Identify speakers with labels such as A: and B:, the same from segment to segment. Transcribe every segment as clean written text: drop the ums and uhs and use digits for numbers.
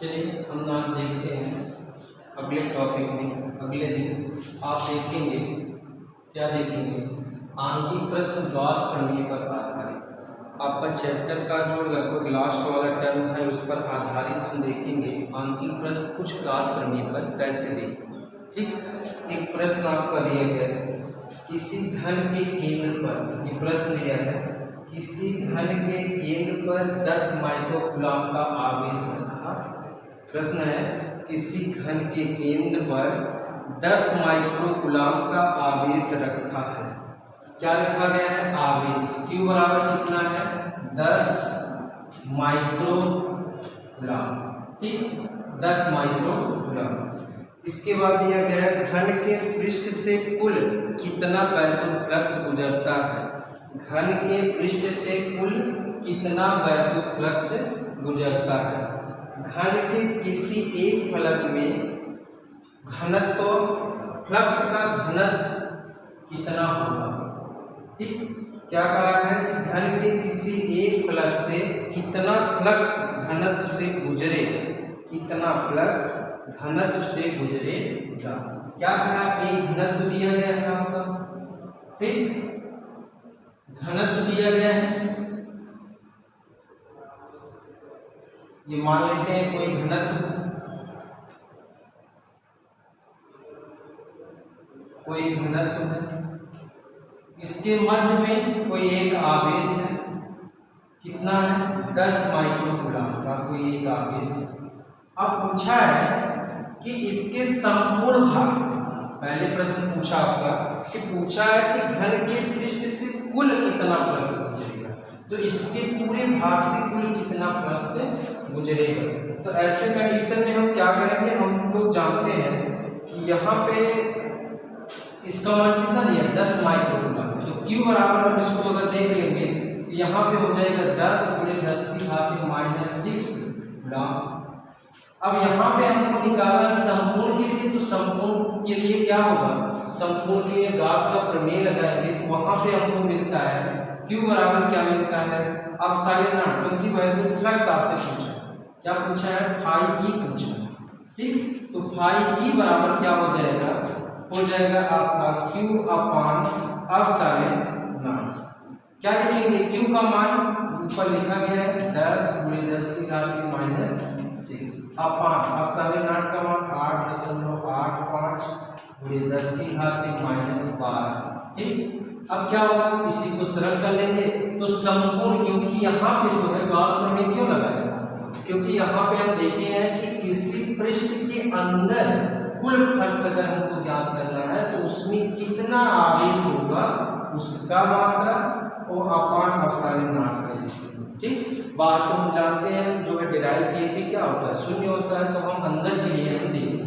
A: चलिए हम आज देखते हैं अगले टॉपिक में। अगले दिन आप देखेंगे, क्या देखेंगे, आंकिक प्रश्न लॉस करने पर आधारित। आपका चैप्टर का जो लगभग लास्ट वाला टर्म है उस पर आधारित हम देखेंगे आंकिक प्रश्न कुछ लॉस करने पर कैसे देखें। ठीक, एक प्रश्न आपका दिया गया है, किसी घन के केंद्र पर, ये प्रश्न दिया है, किसी घन के केंद्र पर 10 माइक्रोकूलम का आवेश रखा। प्रश्न है, किसी घन के केंद्र पर 10 माइक्रोकूलम का आवेश रखा है। क्या रखा गया है? आवेश। Q बराबर कितना है? 10 माइक्रोकूलम। ठीक, 10 माइक्रोकूलम। इसके बाद दिया गया है, घन के पृष्ठ से कुल कितना वैद्युत फ्लक्स गुजरता है। घन के पृष्ठ से कुल कितना वैद्युत फ्लक्स गुजरता है। घन के किसी एक फलक में घनत्व, फ्लक्स का घनत्व कितना होगा। ठीक, क्या कहा है कि घन के किसी एक फलक से कितना फ्लक्स घनत्व से गुजरेगा, कितना फ्लक्स घनत्व से गुजरेगा। क्या कहा? एक घनत्व दिया गया है आपका। ठीक, घनत्व दिया गया है, ये मान लेते हैं कोई घनत्व, कोई घनत्व है, इसके मध्य में कोई एक आवेश है, कितना है? 10 माइक्रोकूलम का कोई एक आवेश है। अब पूछा है कि इसके संपूर्ण भाग से, पहले प्रश्न पूछा आपका कि पूछा है कि घन के पृष्ठ से कुल कितना फ्लक्स गुजरेगा, तो इसके पूरे भाग से कुल कितना फ्लक्स गुजरेगा। तो ऐसे कंडीशन में हम क्या करेंगे, हम लोग जानते हैं कि यहाँ पे इसका मान कितना दिया? 10 माइक्रोकूलम। तो Q बराबर हम इसको अगर देख लेंगे तो यहाँ पे हो जाएगा 10 × 10⁻⁻6 कूलम। अब यहाँ पे हमको निकालना संपूर्ण के लिए, तो संपूर्ण के लिए क्या होगा, संपूर्ण के लिए गॉस का प्रमेय लगाएंगे तो वहां पे हमको मिलता है Q बराबर क्या मिलता है, अब साइलेंट नॉट, क्योंकि वैद्युत फ्लक्स आपसे पूछा, क्या पूछा है? φE पूछा। ठीक, तो φE बराबर क्या हो जाएगा? हो जाएगा आपका Q अपान, अब साइलेंट नॉट क्या लिखेंगे? Q का मान ऊपर लिखा गया है 10 × 10⁻⁻6 अपान, अब साइलेंट नॉट का मान 8.85 × 10⁻⁻12। ठीक, अब क्या होगा, इसी को सरल कर लेंगे तो संपूर्ण, क्योंकि यहाँ पे जो है गॉस प्रमेय क्यों लगाया, क्योंकि यहाँ पे हम देखे हैं कि किसी पृष्ठ के अंदर कुल फ्लक्स अगर हमको ज्ञात करना है तो उसमें कितना आवेश होगा उसका मात्रा और अपान अपसारण नॉट कर लीजिए। ठीक, बाहर तो हम जानते हैं जो है डिराइव किए थे क्या होता है, शून्य होता है, तो हम अंदर के लिए हम देखें।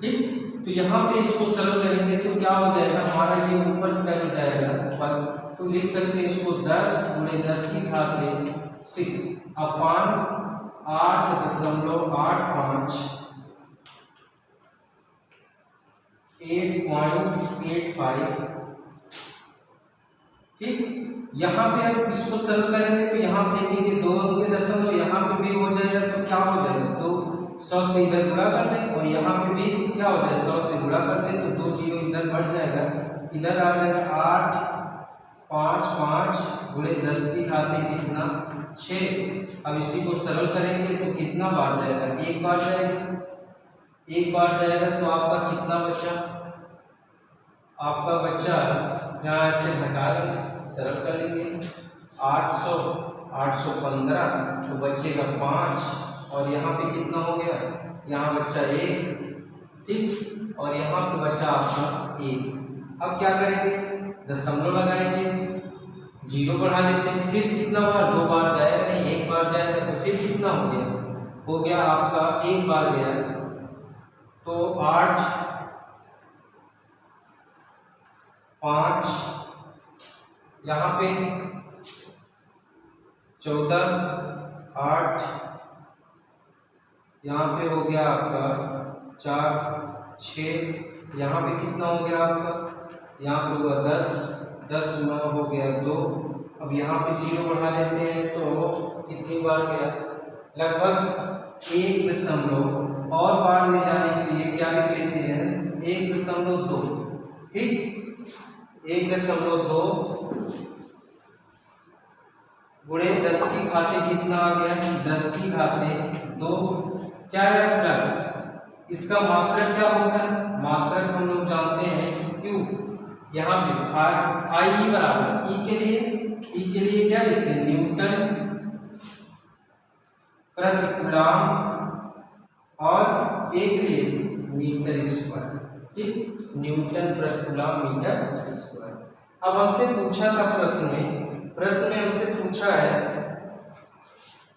A: ठीक, तो यहाँ पे इसको सरल करेंगे तो क्या हो जाएगा, हमारा ये ऊपर टर्म जाएगा पर, तो लिख सकते हैं इसको 10 × 10⁻6 अपान 8.85 8.85। ठीक, यहाँ पे हम इसको सरल करेंगे तो यहाँ देखेंगे 2 के दशमलव, यहाँ पे भी हो जाएगा तो क्या हो जाएगा, 2 100 से इधर गुणा कर दें और यहाँ पे भी क्या हो जाएगा, 100 से गुणा कर दें तो 2 जीरो इधर बढ़ जाएगा, इधर आ जाएगा 8.55 × 10⁻⁻6 कितना 6। अब इसी को सरल करेंगे तो कितना बार जाएगा, एक बार जाएगा, एक बार जाएगा तो आपका कितना बचा, आपका बच्चा यहाँ से हटा लेंगे, सरल कर लेंगे 800 815 तो बचेगा 5 और यहाँ पे कितना हो गया, यहाँ बच्चा 1। ठीक, और यहाँ पे बचा आपका 1। अब क्या करेंगे, दशमलव लगाएंगे, 0 बढ़ा लेते हैं, फिर कितना बार, 2 बार जाएगा नहीं, 1 बार जाएगा तो फिर कितना हो गया, हो गया आपका 1 बार गया तो 8 5, यहाँ पे 14 8, यहाँ पे हो गया आपका 4 6, यहाँ पे कितना हो गया आपका, यहाँ पे हुआ 10 10 हो गया 2। अब यहाँ पे 0 बढ़ा लेते हैं तो कितनी बार गया, लगभग 1 और बार ले जाने के लिए क्या लिख लेते हैं 1.2, ठीक। 1.2 गुणे 10 की घाते कितना आ गया 10 की घाते 2 क्या है प्लस इसका मात्रक क्या होता है मात्रक हम लोग जानते हैं क्यू यहाँ पे आई बराबर ई के लिए क्या लिखते हैं न्यूटन प्रति कूलम और एक लिए मीटर स्क्वायर, ठीक। न्यूटन प्रति कूलम मीटर स्क्वायर। अब हमसे पूछा था प्रश्न में हमसे पूछा है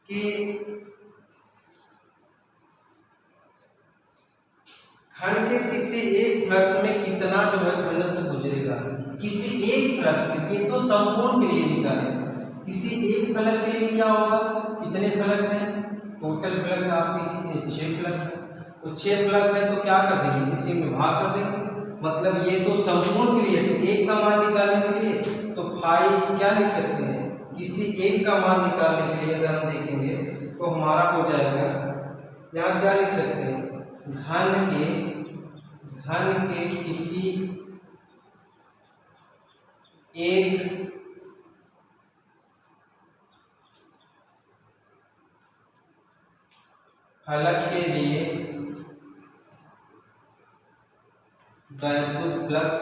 A: कि घन के किसी एक फ्लक्स में कितना जो है घनत्व गुजरेगा किसी एक फ्लक्स के लिए तो संपूर्ण के लिए निकाले किसी एक फलक के लिए क्या होगा कितने फलक हैं टोटल फलक आपके कितने 6 फलक हैं तो 6 फलक है तो क्या कर देंगे इसी में भाग कर देंगे मतलब ये तो संपूर्ण के लिए तो एक का मान निकालने के लिए तो फाई क्या लिख सकते हैं किसी एक का मान निकालने के लिए अगर हम देखेंगे तो हमारा हो जाएगा यहाँ क्या लिख सकते हैं घन के किसी एक फलक के लिए वैद्युत फ्लक्स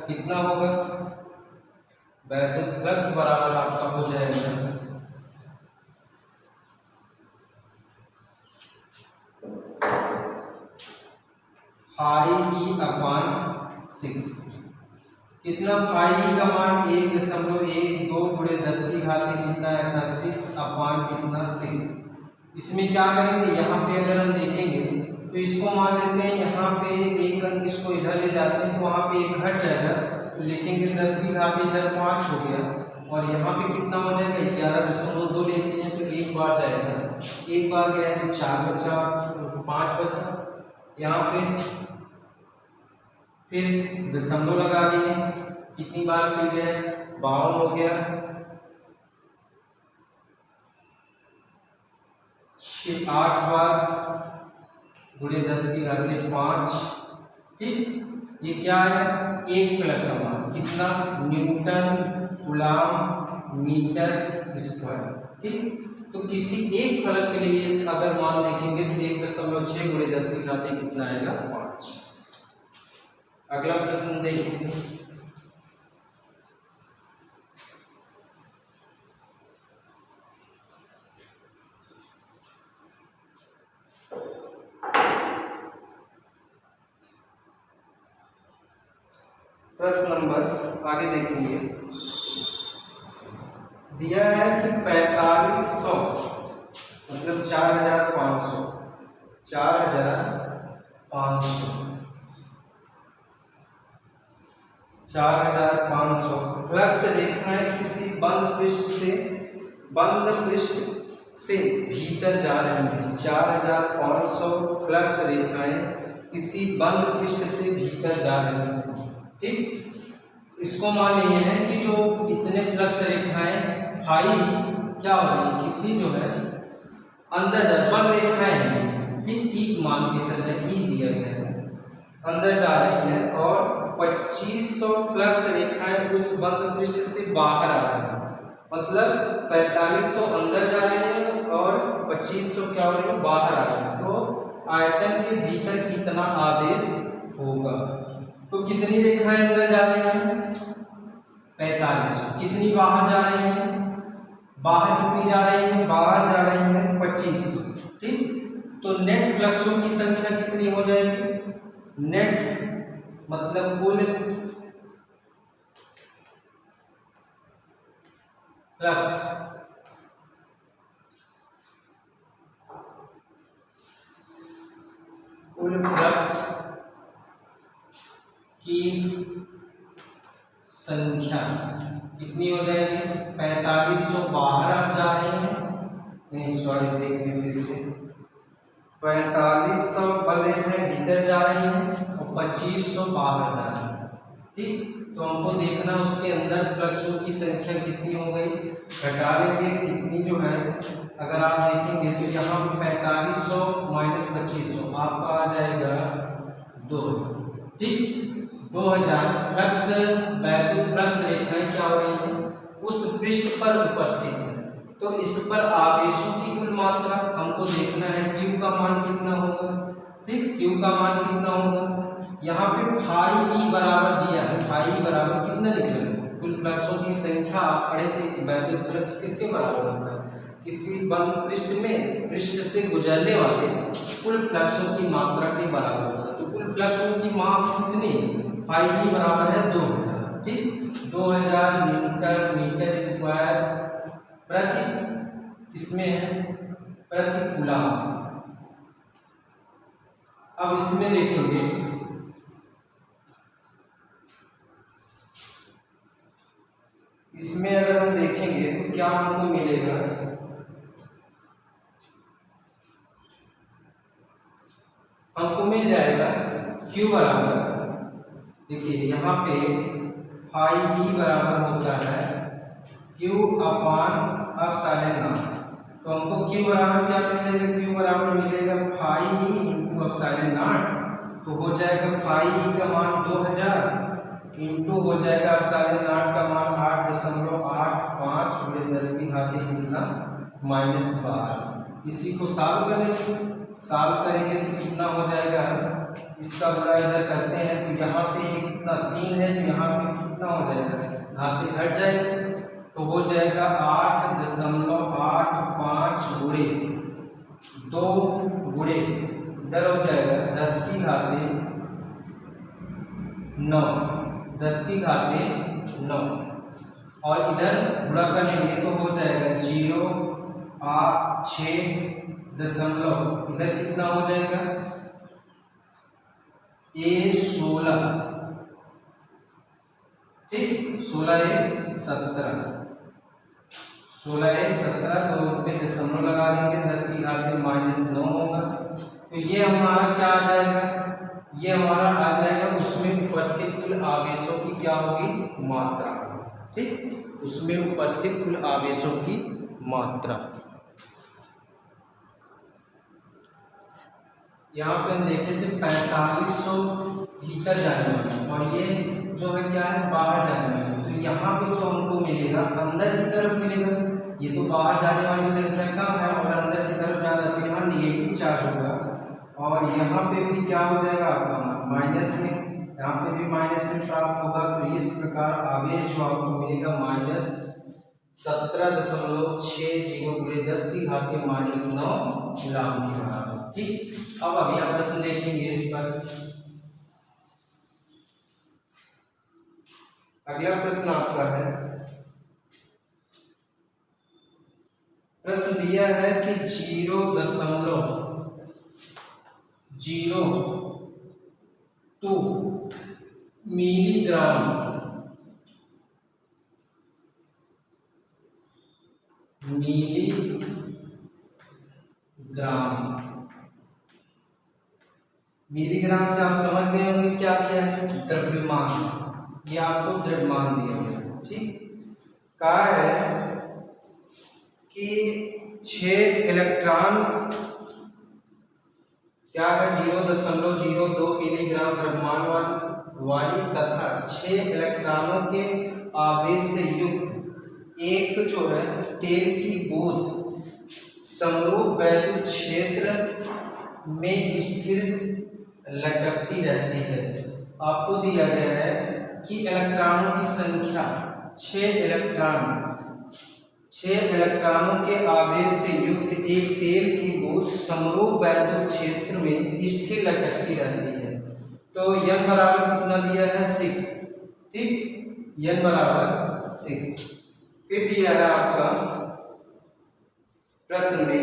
A: कितना होगा वैद्युत फ्लक्स बराबर आपका हो जाएगा πe/6 कितना पाई का मान 1.12 गुणे 10 की घाते कितना है था 6/6 इसमें क्या करेंगे यहाँ पे अगर हम देखेंगे तो इसको मान लेते हैं यहाँ पे एक अंक इसको इधर ले जाते हैं तो वहाँ पे एक घट जाएगा तो लिखेंगे 10 की घाते इधर 5 हो गया और यहाँ पे कितना हो जाएगा 11.2 लेते हैं तो एक बार जाएगा एक बार गया तो 4 बचा 5 बचा यहाँ पे फिर दशमलव लगा लिए कितनी बार फिर गए 52 हो गया 8 बार गुणे 10 की घाते 5 ठीक ये क्या है एक फलक का मान कितना न्यूटन कूलम मीटर स्क्वायर ठीक तो किसी एक फलक के लिए अगर मान देखेंगे तो 1.6 गुणे 10 की घाते कितना आएगा 5। अगला प्रश्न देखिए प्रश्न नंबर आगे देखेंगे दिया है कि 4500 मतलब 4500 फ्लक्स रेखाएं किसी बंद पृष्ठ से भीतर जा रही हैं 4500 फ्लक्स रेखाएं किसी बंद पृष्ठ से भीतर जा रही हैं ठीक इसको मान लिए हैं कि जो इतने फ्लक्स रेखाएं फाई क्या हो रही है किसी जो है अंदर जा बंद रेखाएं हैं ठीक ई मान के चल रहे ई दिया गया है अंदर जा रही है और 2500 फ्लक्स रेखाएं उस बंद पृष्ठ से बाहर आ रही हैं मतलब 4500 अंदर जा रहे हैं और 2500 क्या हो रही है बाहर आ रही है तो आयतन के भीतर कितना आवेश होगा तो कितनी रेखाएं अंदर जा रही हैं 4500 कितनी बाहर जा रही हैं बाहर कितनी जा रही है बाहर जा रही है 2500 ठीक तो नेट फ्लक्सों की संख्या कितनी हो जाएगी नेट मतलब कुल फ्लक्स की संख्या कितनी हो जाएगी 4500 बाहर आ जा रहे हैं नहीं सॉरी देखिए फिर से 4500 बल रेखाएं भीतर जा रही हैं और 2500 बाहर जा रही हैं ठीक। तो हमको देखना उसके अंदर फ्लक्सों की संख्या कितनी हो गई, घटा लेंगे कितनी जो है। अगर आप देखेंगे तो यहाँ पे 4500 माइनस 2500 आपका आ जाएगा 2000। ठीक, 2000 फ्लक्स वैद्युत फ्लक्स रेखाएं क्या हो रही है उस पृष्ठ पर उपस्थित है। तो इस पर आवेशों की कुल मात्रा हमको देखना है, Q का मान कितना होगा। ठीक, Q का मान कितना होगा, यहाँ पे फाई ई बराबर दिया है, फाई ई बराबर कितना निकलेगा, कुल फ्लक्सों की संख्या आप पढ़े थे कि वैद्युत फ्लक्स किसके बराबर होता है, किसी बंद पृष्ठ में पृष्ठ से गुजरने वाले कुल फ्लक्सों की मात्रा के बराबर होता है। तो कुल फ्लक्सों की माप कितनी, फाई ई बराबर है 2000। ठीक, 2000 न्यूटन मीटर स्क्वायर प्रति किसमें है, प्रति कूलम। अब इसमें देखेंगे इसमें अगर हम देखेंगे तो क्या हमको मिलेगा, हमको मिल जाएगा Q बराबर, देखिए यहाँ पे फाई ई बराबर होता है Q अपान एप्सिलॉन नॉट। तो हमको Q बराबर क्या मिल जाएगा, Q बराबर मिलेगा phi E into epsilon naught. तो हो जाएगा फाई ई का मान 2000 इंटू हो जाएगा एप्सिलॉन नॉट का मान 8.85 गुणे 10 की घात कितना -12। इसी को सॉल्व करेंगे, सॉल्व करेंगे तो कितना हो जाएगा, इसका गुणा इधर करते हैं तो यहाँ से ये कितना 3 है, तो यहाँ पे कितना हो जाएगा, घातें घट जाएगी। तो हो जाएगा 8.85 गुणे 2 गुणे इधर हो जाएगा 10 की घातें 9, 10 की घातें 9 और इधर गुणा करेंगे तो हो जाएगा 0.6 दशमलव इधर कितना हो जाएगा A16। ठीक, 16 1 17, 16 1 17 तो पे दशमलव लगा देंगे, 10 की घात -9 होगा। तो ये हमारा क्या आ जाएगा, ये हमारा आ जाएगा उसमें उपस्थित कुल आवेशों की क्या होगी, मात्रा। ठीक, उसमें उपस्थित कुल आवेशों की मात्रा। यहाँ पे हम देखे थे 4500 भीतर जाने वाला और ये जो है क्या है बाहर जाने वाला। तो यहाँ पे जो हमको मिलेगा अंदर की तरफ मिलेगा, ये तो बाहर जाने वाली संख्या कम है और अंदर की तरफ ज़्यादा, तो यहाँ नेगेटिव चार्ज होगा और यहाँ पे भी क्या हो जाएगा आपका माइनस में, यहाँ पे भी माइनस में प्राप्त होगा। तो इस प्रकार आवेश जो आपको मिलेगा -17.60 गुणे 10 की घात -9 कूलम के बराबर। ठीक, अब अगला प्रश्न देखेंगे इस पर। अगला प्रश्न आपका है, प्रश्न दिया है कि 0.02 मिलीग्राम मिलीग्राम से आप समझ गए होंगे क्या दिया है, द्रव्यमान। ये आपको द्रव्यमान दिया है। ठीक, कहा है कि 6 इलेक्ट्रॉन क्या है 0.02 मिलीग्राम द्रव्यमान वाली तथा 6 इलेक्ट्रॉनों के आवेश से युक्त एक जो है तेल की बूंद समरूप वैद्युत क्षेत्र में स्थिर लटकती रहती है। आपको दिया गया है कि इलेक्ट्रॉनों की संख्या 6 इलेक्ट्रॉनों के आवेश से युक्त एक तेल की बूंद समरूप वैद्युत क्षेत्र में स्थिर लटकती रहती है। तो n बराबर कितना दिया है 6। ठीक, n बराबर 6। फिर दिया है आपका प्रश्न में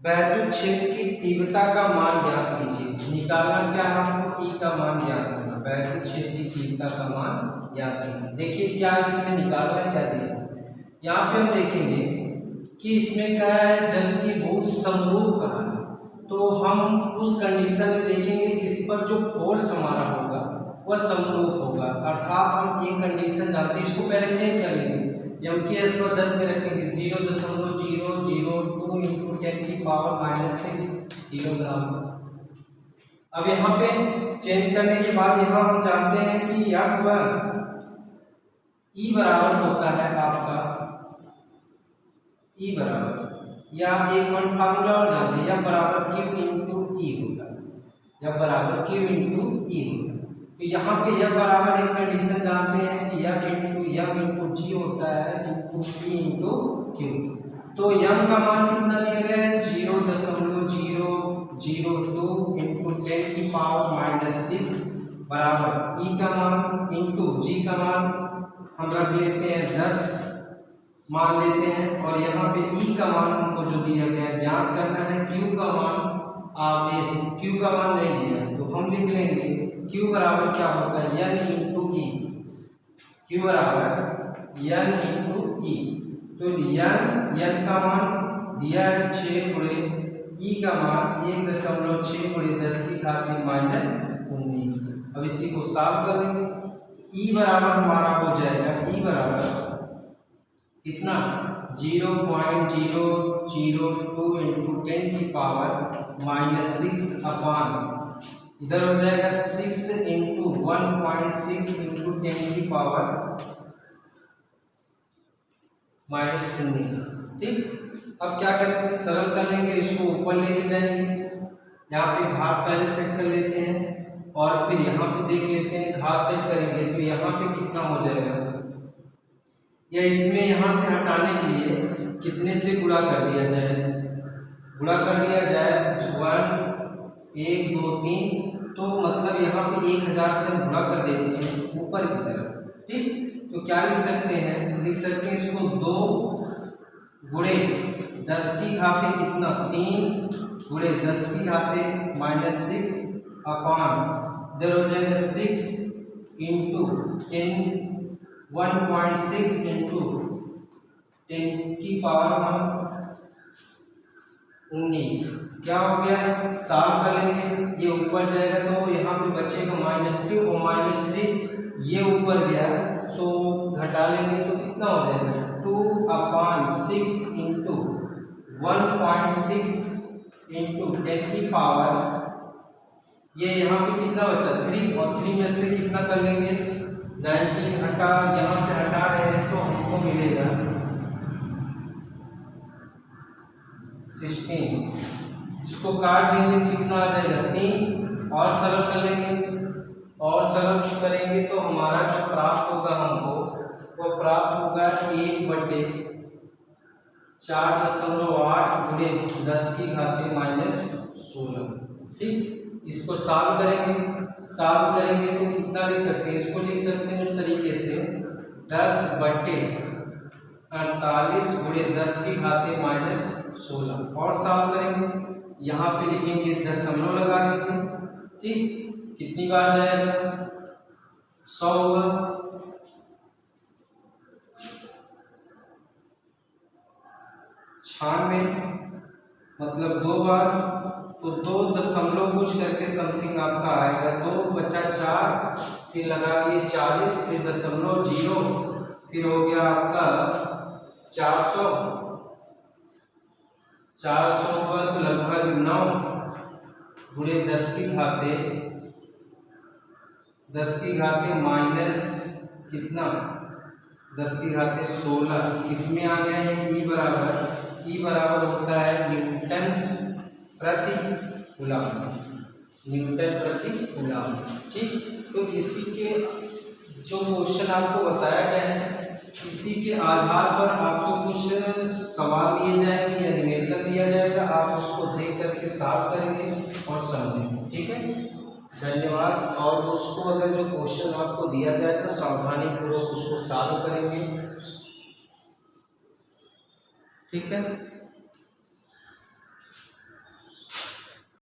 A: वैद्युत क्षेत्र की तीव्रता का मान ज्ञात कीजिए। निकालना क्या है आपको, E का मान ज्ञात करना, वैद्युत क्षेत्र की तीव्रता का मान ज्ञात कीजिए। देखिए क्या इसमें निकालना क्या दिया, यहाँ पे हम देखेंगे कि इसमें क्या है जल की बूंद समरूप कहा है। तो हम उस कंडीशन में देखेंगे कि इस पर जो फोर्स हमारा होगा वह समरूप होगा, अर्थात हम एक कंडीशन जानते हैं, इसको पहले चेंज कर लेंगे, एम के एस पद्धति में रखेंगे 0.002 इंटू 10⁻⁻6 किलोग्राम। अब यहाँ पे चेंज करने के बाद यहाँ हम जानते हैं कि F1 E बराबर होता है आपका E बराबर, या एक वन फार्मूला और जानते हैं, F बराबर Q इंटू E होगा, F बराबर Q इंटू E होगा। तो यहाँ पे F बराबर एक कंडीशन जानते हैं कि F into M into G होता है इंटू E इंटू Q। तो M का मान कितना दिया गया है 0.002 इंटू 10⁻⁻6 बराबर E का मान इंटू G का मान हम रख लेते हैं 10 मान लेते हैं, और यहाँ पे E का मान हमको जो दिया गया है ज्ञात करना है। Q का मान आवेश, Q का मान नहीं दिया है तो हम लिख लेंगे Q बराबर क्या होता है N इंटू E, Q बराबर N इंटू E। तो N का मान दिया है 6 गुणे E का मान 1.6 गुणे 10⁻⁻19। अब इसी को सॉल्व कर लेंगे, E बराबर हमारा हो जाएगा E बराबर कितना 0.002 इंटू 10⁻⁻6 अपान इधर हो जाएगा 6 इंटू 1.6 इंटू 10⁻⁻19। ठीक, अब क्या करेंगे सरल कर लेंगे, इसको ऊपर लेके जाएंगे, यहाँ पे घात पहले सेट कर लेते हैं और फिर यहाँ पे देख लेते हैं घात सेट करेंगे तो यहाँ पे कितना हो जाएगा, या इसमें यहाँ से हटाने के लिए कितने से गुणा कर दिया जाए, गुणा कर दिया जाए 1 2 3, तो मतलब यहाँ पे 1000 से हम गुणा कर देते हैं ऊपर की तरफ। ठीक, तो क्या लिख सकते हैं, लिख सकते हैं इसको 2 गुणे 10 की घाते कितना 3 गुणे 10 की घाते -6 अपान इधर हो जाएगा 6 इंटू 1.6 इंटू 10⁻⁻19। क्या हो गया सॉल्व कर लेंगे, ये ऊपर जाएगा तो यहाँ पे बचेगा -3 और -3 ये ऊपर गया तो घटा लेंगे तो कितना हो जाएगा 2/6 इंटू 1.6 इंटू 10⁻, ये यहाँ पे कितना बचा 3, और 3 में से कितना कर लेंगे 19 हटा, यहाँ से हटा रहे हैं तो हमको मिलेगा 16। इसको काट देंगे कितना आ जाएगा 3, और सरल कर लेंगे, और सरल करेंगे तो हमारा जो प्राप्त होगा हमको वो प्राप्त होगा 1/4.8 गुणे 10 की घाते -16। ठीक, इसको सॉल्व करेंगे, सॉल्व करेंगे तो कितना लिख सकते हैं, इसको लिख सकते हैं उस तरीके से 10/48 गुणे 10 की घाते -16, और सॉल्व करेंगे यहाँ पे लिखेंगे दशमलव लगा देंगे। ठीक, कितनी बार जाएगा 100 होगा, 96 मतलब 2 बार, तो 2 दशमलव कुछ करके समथिंग आपका आएगा, 2 बचा 4, फिर लगा दिए 40, फिर .0, फिर हो गया आपका 400 होगा तो लगभग 9 गुणे 10 की घाते माइनस कितना 10 की घाते 16, इसमें आ गया है E बराबर होता है न्यूटन प्रति कूलम, न्यूटन प्रति कूलम। ठीक, तो इसी के जो क्वेश्चन आपको बताया गया है इसी के आधार पर आपको कुछ सवाल दिए जाएंगे या न्यूमेरिकल दिया जाएगा, आप उसको देख करके सॉल्व करेंगे और समझेंगे। ठीक है, धन्यवाद। और उसको अगर जो क्वेश्चन आपको दिया जाएगा सावधानी पूर्वक उसको सॉल्व करेंगे। ठीक है।